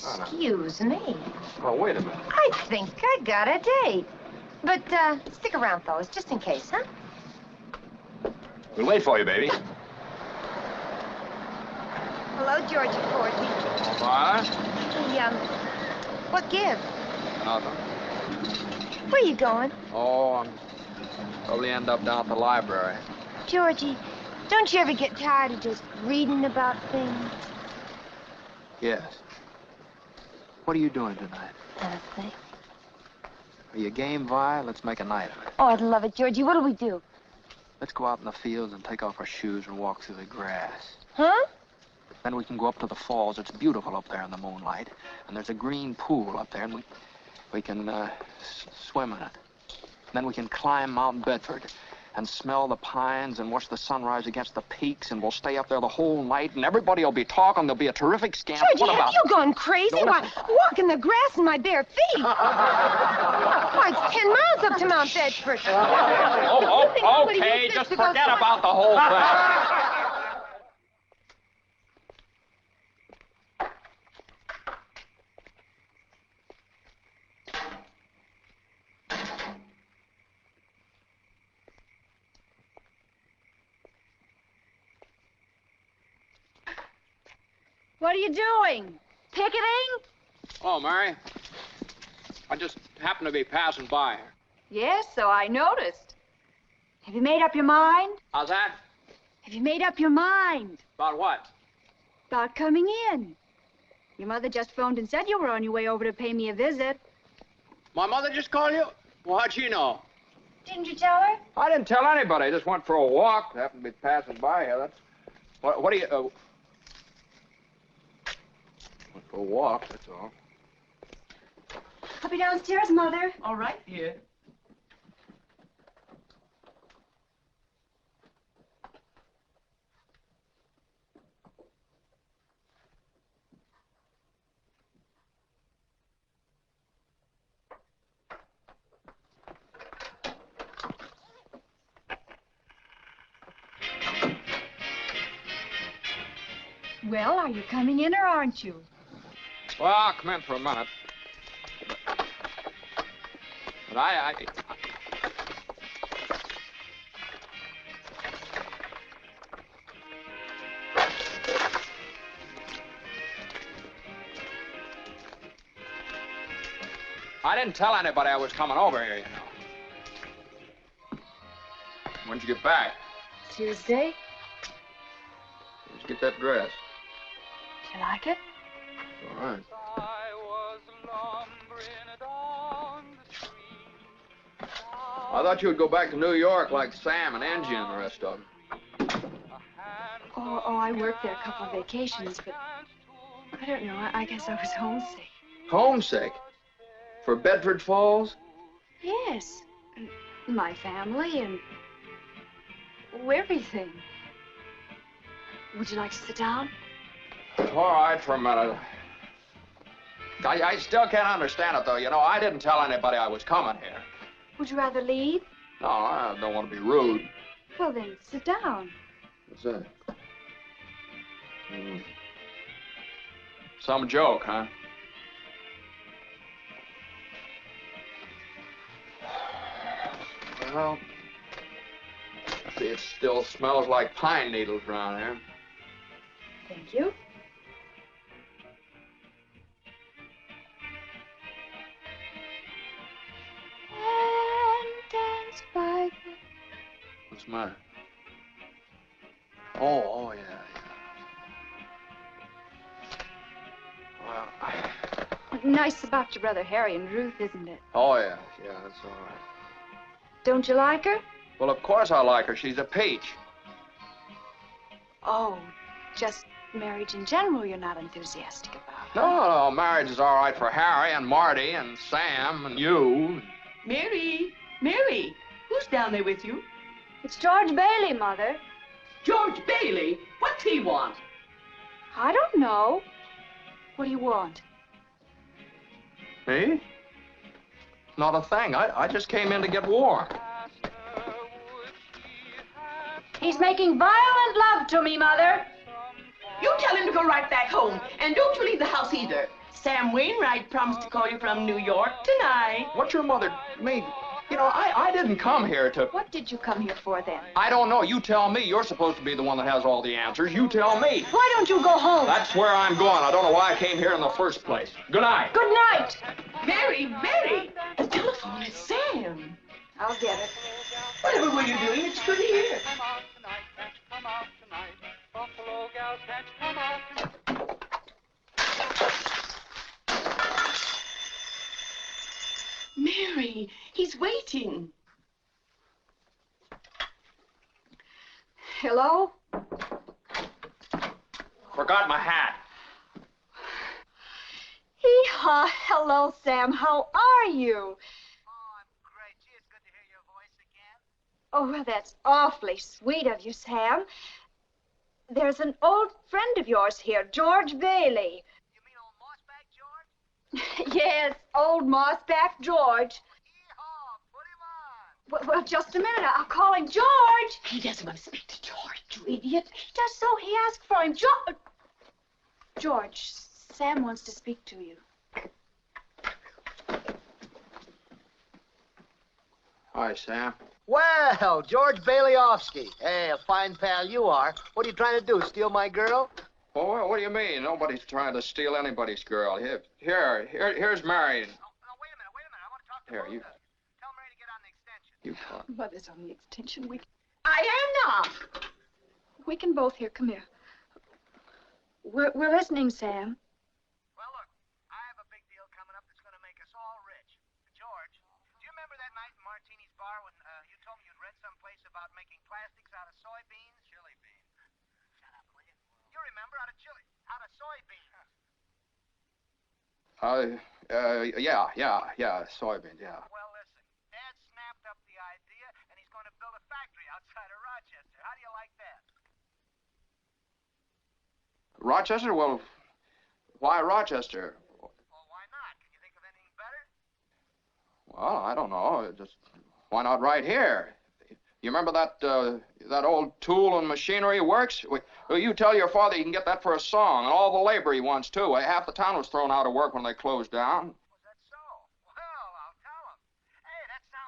Excuse me. Oh, wait a minute. I think I got a date. But, stick around, fellas, just in case, huh? We'll wait for you, baby. Hello, Georgie Porgy. What? Hey, what give? Nothing. Where you going? Oh, I'm probably end up down at the library. Georgie, don't you ever get tired of just reading about things? Yes. What are you doing tonight? Nothing. Are you game, Vi? Let's make a night of it. Oh, I'd love it, Georgie. What'll we do? Let's go out in the fields and take off our shoes and walk through the grass. Huh? Then we can go up to the falls. It's beautiful up there in the moonlight. And there's a green pool up there, and we can swim in it. Then we can climb Mount Bedford and smell the pines and watch the sunrise against the peaks, and we'll stay up there the whole night, and everybody will be talking. There'll be a terrific scamp. Georgie, have you gone crazy? No, Why, walking the grass in my bare feet. Why, it's 10 miles up to Mount Bedford. Okay, just forget about the whole thing. What are you doing? Picketing? Oh, Mary. I just happened to be passing by here. Yes, so I noticed. Have you made up your mind? How's that? Have you made up your mind? About what? About coming in. Your mother just phoned and said you were on your way over to pay me a visit. My mother just called you? Well, how'd she know? Didn't you tell her? I didn't tell anybody. I just went for a walk. Happened to be passing by here. That's... What do you... Went for a walk, that's all. I'll be downstairs, Mother. All right, dear. Well, are you coming in or aren't you? Well, I'll come in for a minute. But I didn't tell anybody I was coming over here, you know. When'd you get back? Tuesday. Let's get that dress. Do you like it? All right. I thought you would go back to New York like Sam and Angie and the rest of them. Oh, I worked there a couple of vacations, but I don't know. I guess I was homesick. Homesick? For Bedford Falls? Yes. And my family and everything. Would you like to sit down? All right, for a minute. I still can't understand it, though. You know, I didn't tell anybody I was coming here. Would you rather leave? No, I don't want to be rude. Well, then, sit down. What's that? Some joke, huh? Well, see, it still smells like pine needles around here. Thank you. What's the matter? Oh, yeah. Well, Nice about your brother Harry and Ruth, isn't it? oh, yeah, that's all right. Don't you like her? Well, of course I like her. She's a peach. Oh, just marriage in general you're not enthusiastic about. No, marriage is all right for Harry and Marty and Sam and you. Mary, Mary, who's down there with you? It's George Bailey, Mother. George Bailey? What's he want? I don't know. What do you want? Me? Not a thing. I just came in to get warm. He's making violent love to me, Mother. You tell him to go right back home, and don't you leave the house either. Sam Wainwright promised to call you from New York tonight. What's your mother mean? You know, I didn't come here to... What did you come here for, then? I don't know. You tell me. You're supposed to be the one that has all the answers. You tell me. Why don't you go home? That's where I'm going. I don't know why I came here in the first place. Good night. Good night. Mary! The telephone is Sam. I'll get it. Whatever were you doing? It's good here. Mary, he's waiting. Hello? Forgot my hat. Hee-haw. Hello, Sam. How are you? Oh, I'm great. Gee, it's good to hear your voice again. Oh, well, that's awfully sweet of you, Sam. There's an old friend of yours here, George Bailey. You mean old Mossback George? Yes, old Mossback George. Yeehaw, put him on. Well, just a minute. I'll call him. George! He doesn't want to speak to George, you idiot. He does so. He asked for him. George, Sam wants to speak to you. Hi, Sam. Well, George Baileyovsky. Hey, a fine pal you are. What are you trying to do, steal my girl? Oh, what do you mean? Nobody's trying to steal anybody's girl. Here's Marion. Oh, no, wait a minute. I want to talk to Here, both you- of you. Tell Mary to get on the extension. You talk. Mother's on the extension. I am not. We can both hear. Come here. We're listening, Sam. Well, look, I have a big deal coming up that's going to make us all rich. George, do you remember that night in Martini's bar when you told me you'd read someplace about making plastics out of soybeans? Chili beans. Shut up, will you? You remember, out of soybeans. Yeah, soybeans, yeah. Well, listen, Dad snapped up the idea, and he's going to build a factory outside of Rochester. How do you like that? Rochester? Well, why Rochester? Well, why not? Can you think of anything better? Well, I don't know. Why not right here? You remember that old tool and machinery works? Well, you tell your father you can get that for a song, and all the labor he wants, too. Half the town was thrown out of work when they closed down.